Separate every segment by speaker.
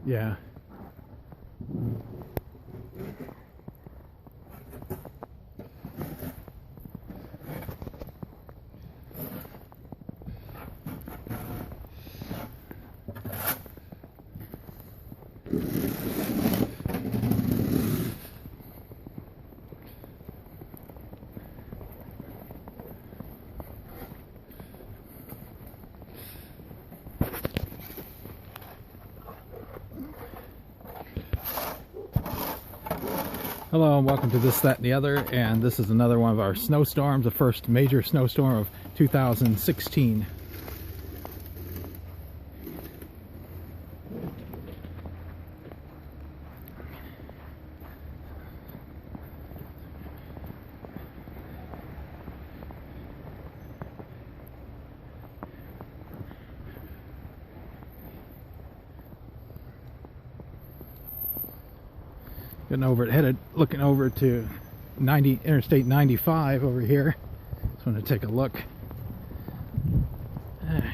Speaker 1: Yeah. Hello and welcome to This, That, and the Other, and this is another one of our snowstorms, the first major snowstorm of 2016. Getting over it, looking over to Interstate 95 over here. Just want to take a look.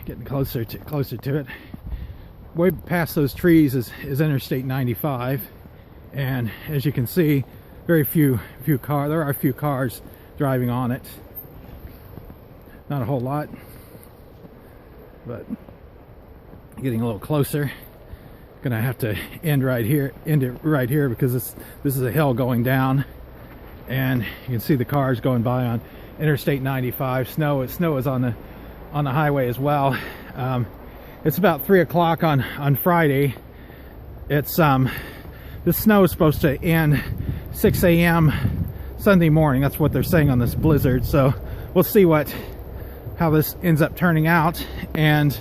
Speaker 1: Getting closer to it. Way past those trees is Interstate 95, and as you can see, very few cars. There are a few cars driving on it. Not a whole lot, but getting a little closer. Gonna have to end it right here because this is a hill going down, and you can see the cars going by on Interstate 95. Snow is on the highway as well. It's about 3 o'clock on Friday. It's this snow is supposed to end 6 a.m. Sunday morning. That's what they're saying on this blizzard. So we'll see how this ends up turning out. And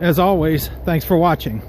Speaker 1: as always, thanks for watching.